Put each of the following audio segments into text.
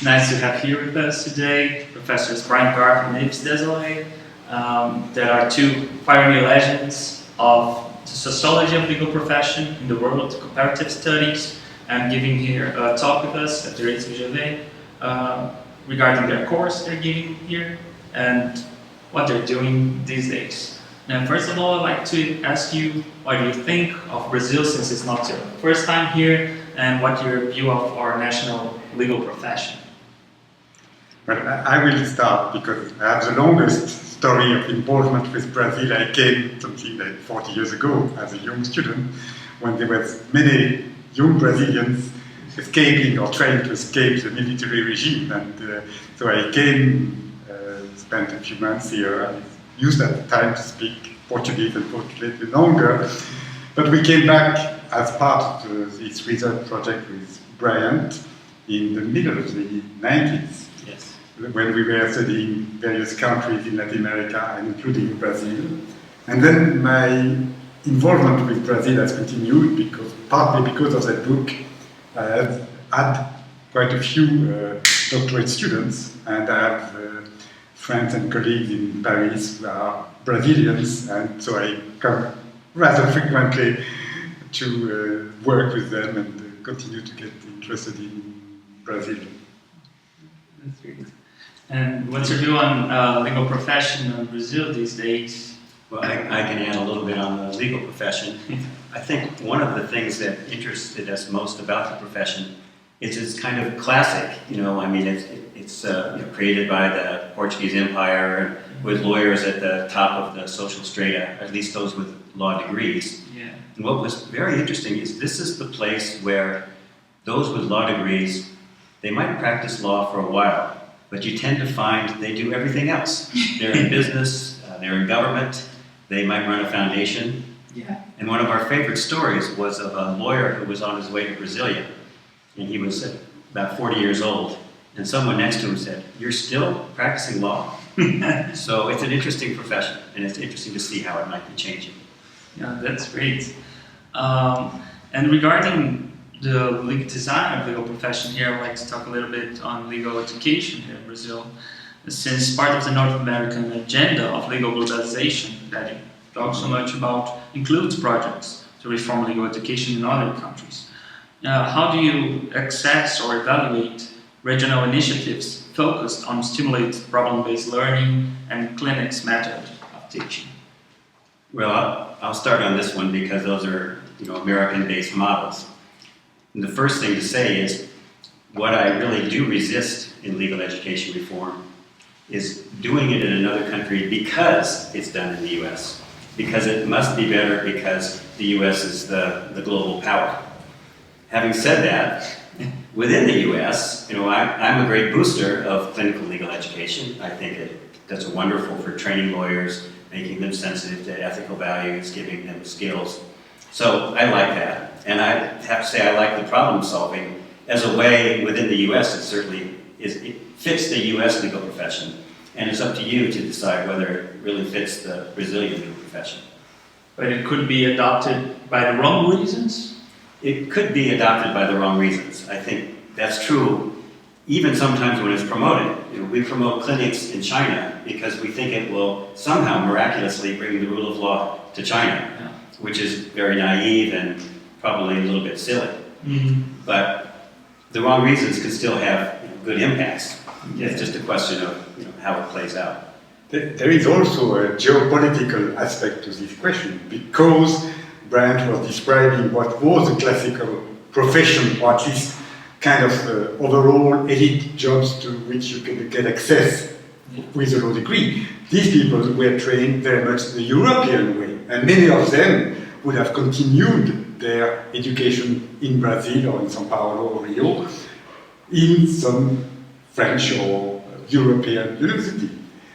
nice to have here with us today Professors Bryant Garth and Yves Dezalay, that are two pioneer legends of the sociology of legal profession in the world of comparative studies, and giving here a talk with us at Direito regarding their course they're giving here and what they're doing these days. Now, first of all, I'd like to ask you what you think of Brazil, since it's not your first time here, and what your view of our national legal profession. Well, I will start because I have the longest story of involvement with Brazil. I came something like 40 years ago as a young student, when there were many young Brazilians escaping or trying to escape the military regime. And so I came, spent a few months here. I used at the time to speak Portuguese, unfortunately longer. But we came back as part of this research project with Bryant in the middle of the 90s. Yes. When we were studying various countries in Latin America, and including Brazil. And then my involvement with Brazil has continued, partly because of that book. I have had quite a few doctorate students, and I have friends and colleagues in Paris who are Brazilians, and so I come rather frequently to work with them and continue to get interested in Brazil. That's great. And what's your view on legal profession in Brazil these days? Well, I can add a little bit on the legal profession. I think one of the things that interested us most about the profession is it's kind of classic. It's created by the Portuguese Empire with lawyers at the top of the social strata, at least those with law degrees. Yeah. And what was very interesting is this is the place where those with law degrees, they might practice law for a while, but you tend to find they do everything else. They're in business, they're in government, they might run a foundation. Yeah. And one of our favorite stories was of a lawyer who was on his way to Brasilia, and he was about 40 years old, and someone next to him said, "You're still practicing law?" So it's an interesting profession, and it's interesting to see how it might be changing. Yeah, that's great. And regarding the legal design of legal profession here, I'd like to talk a little bit on legal education here in Brazil. Since part of the North American agenda of legal globalization that you talk so much about includes projects to reform legal education in other countries. How do you access or evaluate regional initiatives focused on stimulate problem-based learning and clinics method of teaching? Well, I'll start on this one because those are American-based models. And the first thing to say is what I really do resist in legal education reform is doing it in another country because it's done in the U.S. Because it must be better because the U.S. is the global power. Having said that, within the U.S., I'm a great booster of clinical legal education. I think that's wonderful for training lawyers, making them sensitive to ethical values, giving them skills. So I like that. And I have to say I like the problem solving as a way within the U.S. It fits the U.S. legal profession. And it's up to you to decide whether it really fits the Brazilian legal profession. But it could be adopted by the wrong reasons? It could be adopted by the wrong reasons. I think that's true even sometimes when it's promoted. We promote clinics in China because we think it will somehow miraculously bring the rule of law to China, which is very naive and probably a little bit silly. Mm-hmm. But the wrong reasons can still have good impacts. Yeah. It's just a question of how it plays out. There is also a geopolitical aspect to this question, because Bryant was describing what was a classical profession, or at least kind of overall elite jobs to which you can get access with a law degree. These people were trained very much the European way, and many of them would have continued their education in Brazil or in São Paulo or Rio in some French or European university.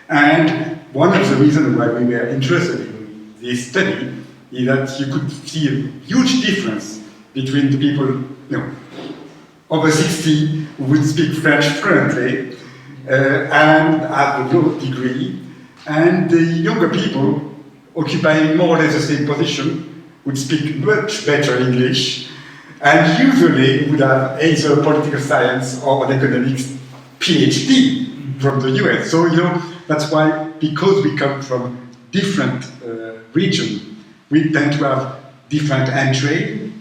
And one of the reasons why we were interested in this study is that you could see a huge difference between the people over 60 who would speak French fluently and have a law degree, and the younger people occupying more or less the same position would speak much better English and usually would have either political science or an economics PhD from the US. So, that's why, because we come from different regions, we tend to have different entry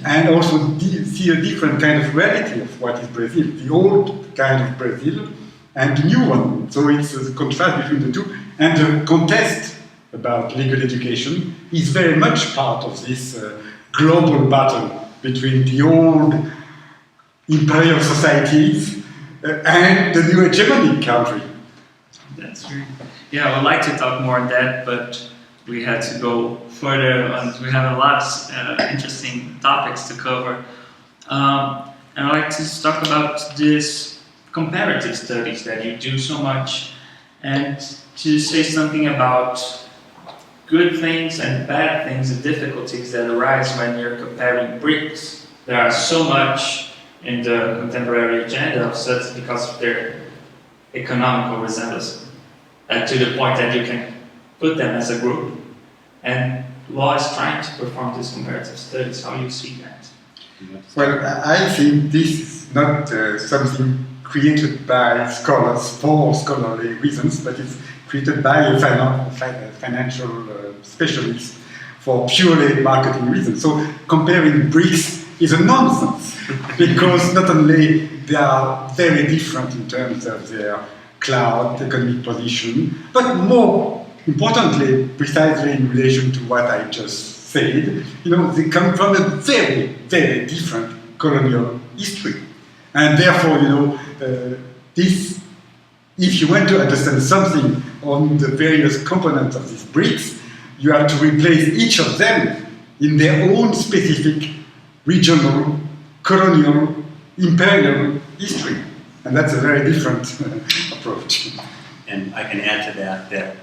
and also see a different kind of reality of what is Brazil, the old kind of Brazil and the new one. So it's a contrast between the two. And the contest about legal education is very much part of this global battle between the old imperial societies and the new hegemonic country. That's true. Yeah, I would like to talk more on that, but we had to go further, and we have a lot of interesting topics to cover. And I'd like to talk about this comparative studies that you do so much, and to say something about good things and bad things and difficulties that arise when you're comparing bricks. There are so much in the contemporary agenda of such because of their economical resemblance, to the point that you can put them as a group. And law is trying to perform these comparative studies. How do you see that? Well, I think this is not something created by scholars for scholarly reasons, but it's created by a financial specialist for purely marketing reasons. So comparing bricks is a nonsense, because not only they are very different in terms of their cloud economic position, but more importantly, precisely in relation to what I just said, they come from a very, very different colonial history. And therefore, this, if you want to understand something on the various components of these bricks, you have to replace each of them in their own specific regional, colonial, imperial history. And that's a very different approach. And I can add to that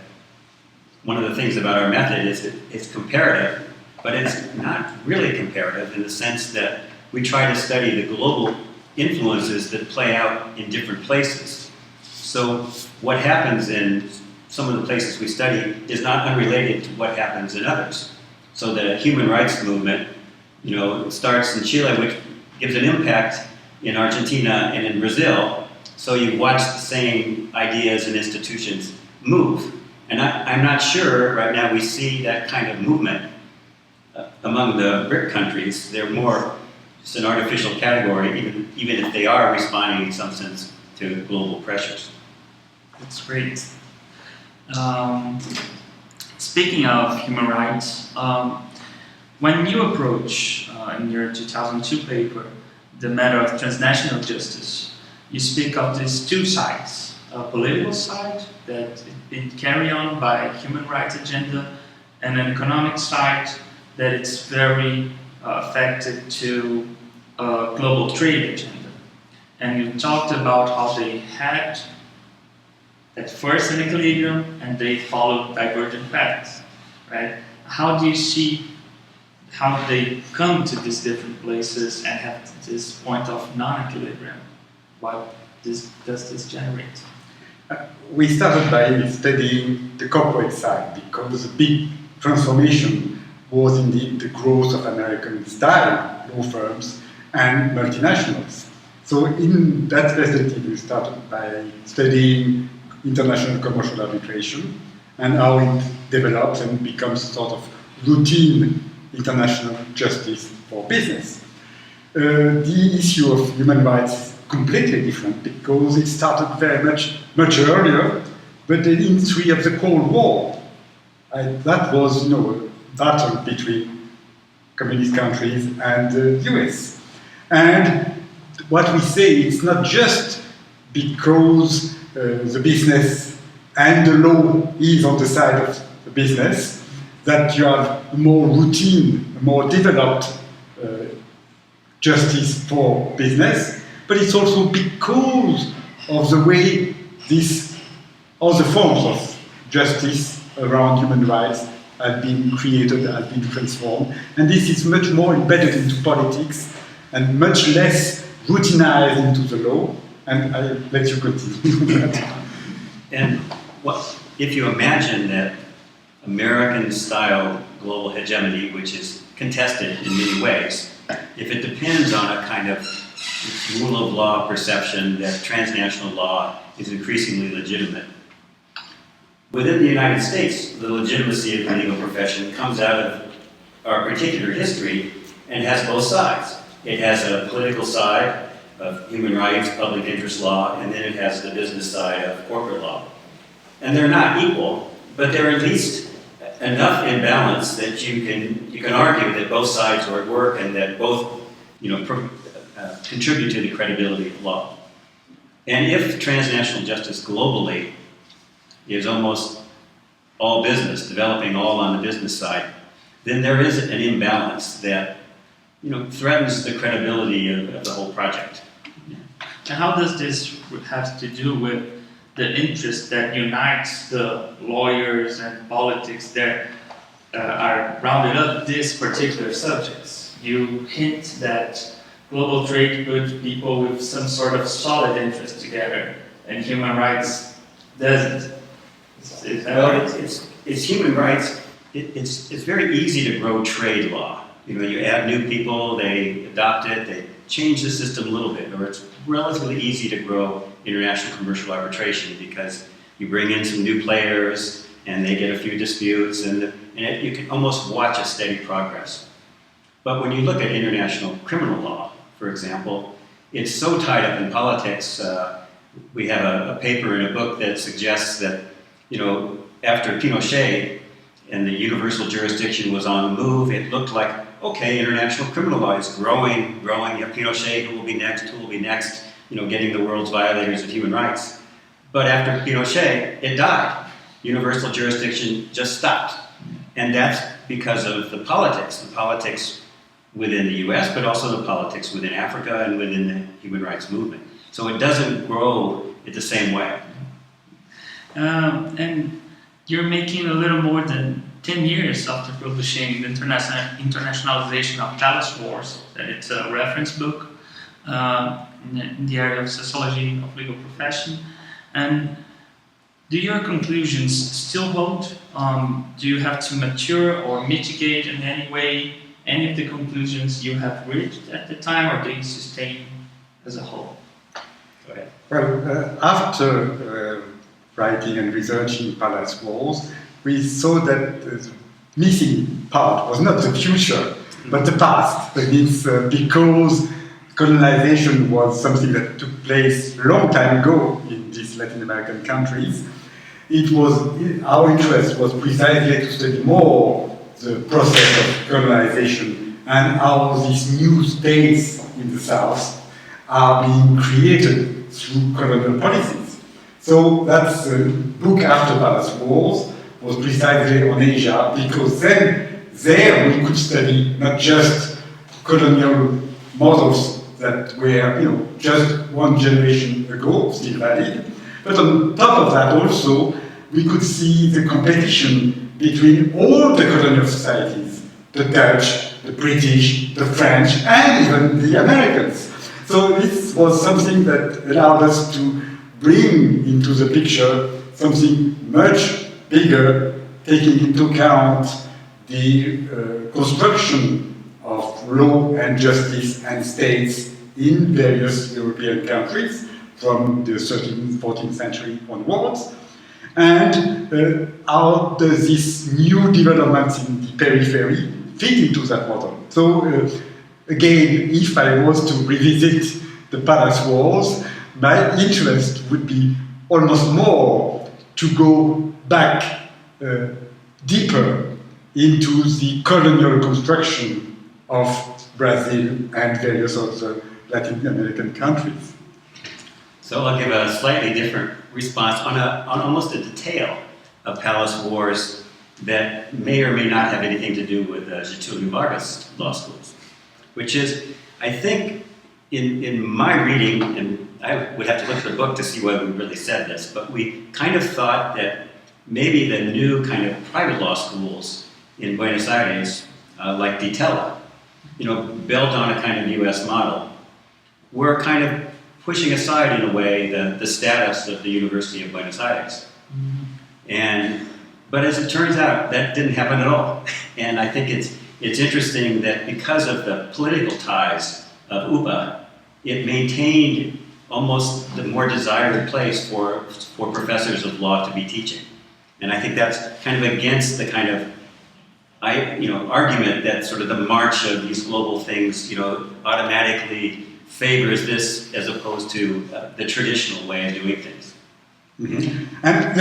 one of the things about our method is that it's comparative, but it's not really comparative in the sense that we try to study the global influences that play out in different places. So what happens in some of the places we study is not unrelated to what happens in others. So the human rights movement, starts in Chile, which gives an impact in Argentina and in Brazil. So you watch the same ideas and institutions move. And I'm not sure right now we see that kind of movement among the BRIC countries. They're more just an artificial category, even if they are responding in some sense to global pressures. That's great. Speaking of human rights, when you approach in your 2002 paper the matter of transnational justice, you speak of these two sides: a political side that is being carried on by human rights agenda, and an economic side that it's very affected to global trade agenda. And you talked about how they had at first an equilibrium and they followed divergent paths, right? How do you see how they come to these different places and have this point of non-equilibrium? What does this generate? We started by studying the corporate side, because the big transformation was indeed the growth of American style law firms and multinationals. So in that perspective, we started by studying international commercial arbitration and how it develops and becomes sort of routine international justice for business. The issue of human rights is completely different, because it started very much earlier, but in the history of the Cold War. That was, a battle between communist countries and the US. And what we say, it's not just because the business and the law is on the side of the business that you have a more routine, a more developed justice for business, but it's also because of the way these other forms of justice around human rights have been created, have been transformed, and this is much more embedded into politics and much less routinized into the law. And I'll let you continue. And if you imagine that American-style global hegemony, which is contested in many ways, if it depends on a kind of rule of law perception that transnational law is increasingly legitimate. Within the United States, the legitimacy of the legal profession comes out of our particular history and has both sides. It has a political side of human rights, public interest law, and then it has the business side of corporate law. And they're not equal, but they're at least enough in balance that you can argue that both sides are at work and that both contribute to the credibility of law. And if transnational justice globally is almost all business, developing all on the business side, then there is an imbalance that threatens the credibility of the whole project. And how does this have to do with the interest that unites the lawyers and politics that are rounded up these particular subjects? You hint that global trade puts people with some sort of solid interest together, and human rights doesn't. Is that right? It's human rights. It's very easy to grow trade law. You add new people, they adopt it, they change the system a little bit, or it's relatively easy to grow international commercial arbitration because you bring in some new players and they get a few disputes and you can almost watch a steady progress. But when you look at international criminal law, for example, it's so tied up in politics. We have a paper in a book that suggests that, after Pinochet and the universal jurisdiction was on the move, it looked like, okay, international criminal law is growing. You have Pinochet, who will be next, getting the world's violators of human rights. But after Pinochet, it died. Universal jurisdiction just stopped. And that's because of the politics within the US, but also the politics within Africa and within the human rights movement. So it doesn't grow in the same way. And you're making a little more than 10 years after publishing the Internationalization of Palace Wars, that it's a reference book in the area of sociology of legal profession. And do your conclusions still hold? Do you have to mature or mitigate in any way any of the conclusions you have reached at the time, or do you sustain as a whole? Go ahead. Well, after writing and researching Palace Wars, we saw that the missing part was not the future, but the past. That means because colonization was something that took place a long time ago in these Latin American countries, our interest was precisely to study more the process of colonization and how these new states in the South are being created through colonial policies. So that's the book after Palace Wars was precisely on Asia, because then there we could study not just colonial models that were just one generation ago still valid, but on top of that also we could see the competition between all the colonial societies, the Dutch, the British, the French, and even the Americans. So this was something that allowed us to bring into the picture something much bigger, taking into account the construction of law and justice and states in various European countries from the 13th, 14th century onwards. And how does this new developments in the periphery fit into that model? So again, if I was to revisit the Palace Wars, my interest would be almost more to go back deeper into the colonial construction of Brazil and various other Latin American countries. So I'll give a slightly different response on almost a detail of Palace Wars that may or may not have anything to do with Getulio Vargas law schools, which is, I think, in my reading, and I would have to look at the book to see whether we really said this, but we kind of thought that maybe the new kind of private law schools in Buenos Aires, like Ditella, built on a kind of US model, were kind of pushing aside in a way the status of the University of Buenos Aires. But as it turns out, that didn't happen at all. And I think it's interesting that because of the political ties of UBA it maintained almost the more desired place for professors of law to be teaching. And I think that's kind of against the kind of argument that sort of the march of these global things, automatically favors this as opposed to the traditional way of doing things. Mm-hmm. And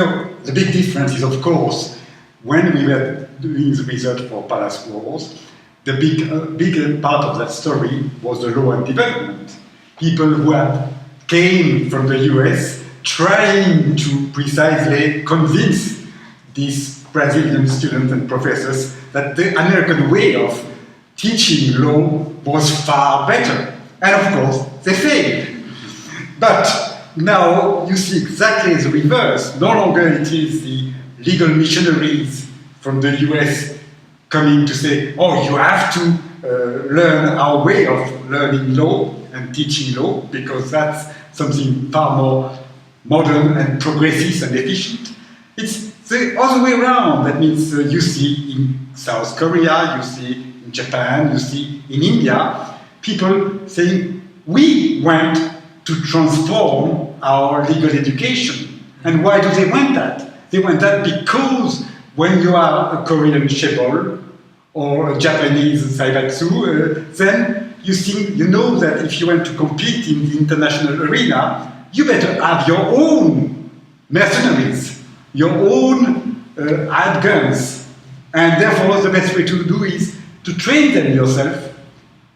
the big difference is, of course, when we were doing the research for Palace Wars, the big part of that story was the law and development. People who came from the US trying to precisely convince these Brazilian students and professors that the American way of teaching law was far better. And of course, they failed. But now you see exactly the reverse. No longer it is the legal missionaries from the US coming to say, oh, you have to learn our way of learning law and teaching law, because that's something far more modern and progressive and efficient. It's the other way around. That means you see in South Korea, you see in Japan, you see in India, people saying, we want to transform our legal education. And why do they want that? They want that because when you are a Korean chaebol or a Japanese saibatsu, then you know that if you want to compete in the international arena, you better have your own mercenaries, your own hired guns. And therefore, the best way to do is to train them yourself,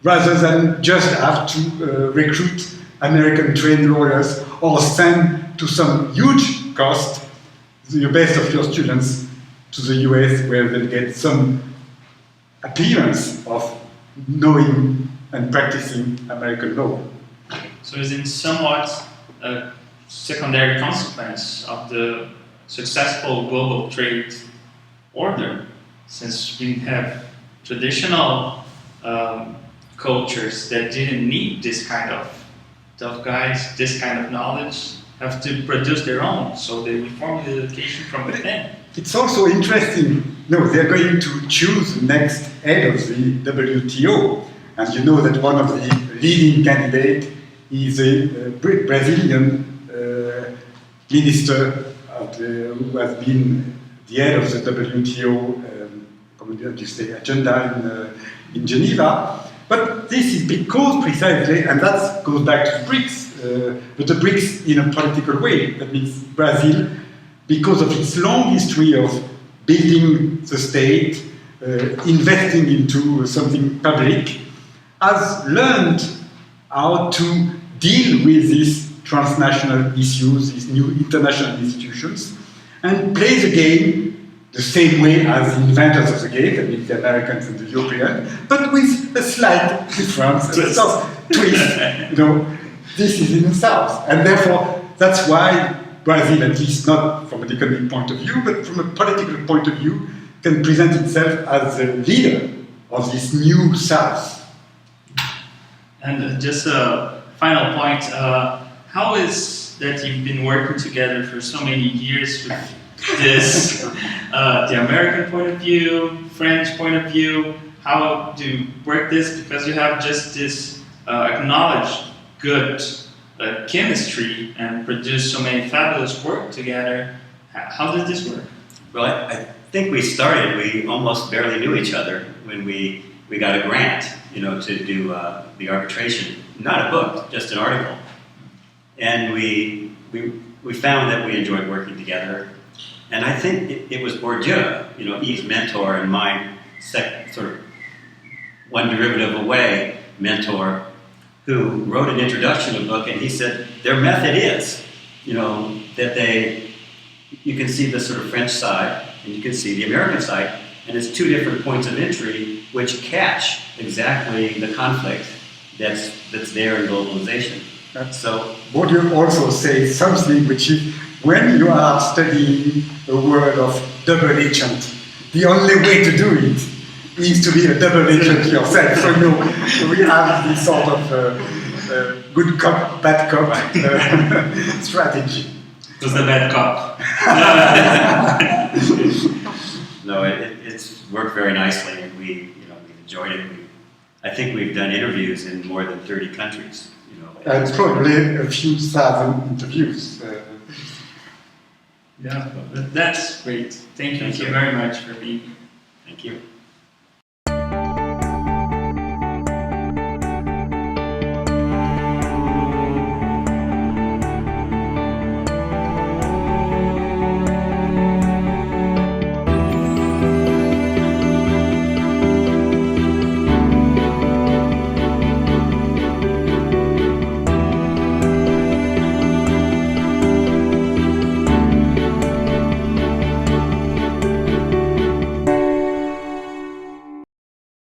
rather than just have to recruit American trained lawyers or send to some huge cost the best of your students to the US, where they'll get some appearance of knowing and practicing American law. So it's in somewhat a secondary consequence of the successful global trade order, since we have traditional cultures that didn't need this kind of tough guys, this kind of knowledge, have to produce their own, so they reform the education from within. It's also interesting, they're going to choose the next head of the WTO, and you know that one of the leading candidates is a Brazilian minister who has been the head of the WTO agenda in Geneva. But this is because precisely, and that goes back to the BRICS, but the BRICS in a political way. That means Brazil, because of its long history of building the state, investing into something public, has learned how to deal with these transnational issues, these new international institutions, and play the game the same way as the inventors of the game, that means the Americans and the Europeans, but with a slight difference, a twist. This is in the South. And therefore, that's why Brazil, at least not from an economic point of view, but from a political point of view, can present itself as the leader of this new South. And just a final point, how is that you've been working together for so many years with this, the American point of view, French point of view? How do you work this? Because you have just this acknowledged good chemistry and produce so many fabulous work together. How did this work? Well, I think we almost barely knew each other when we got a grant, to do the arbitration. Not a book, just an article. And we found that we enjoyed working together. And I think it was Bourdieu, Yves' mentor and mine, sort of one derivative away, mentor, who wrote an introduction to the book, and he said their method is, that you can see the sort of French side, and you can see the American side, and it's two different points of entry which catch exactly the conflict that's there in globalization. So Bourdieu also says something which is, when you are studying a word of double agent, the only way to do it is to be a double agent yourself. So we have this sort of good cop, bad cop strategy. Who's the bad cop? No, it's worked very nicely, and we've enjoyed it. I think we've done interviews in more than 30 countries, And probably a few thousand interviews. Yeah, that's great. Thank you Thank so you. very much for being here. Thank you.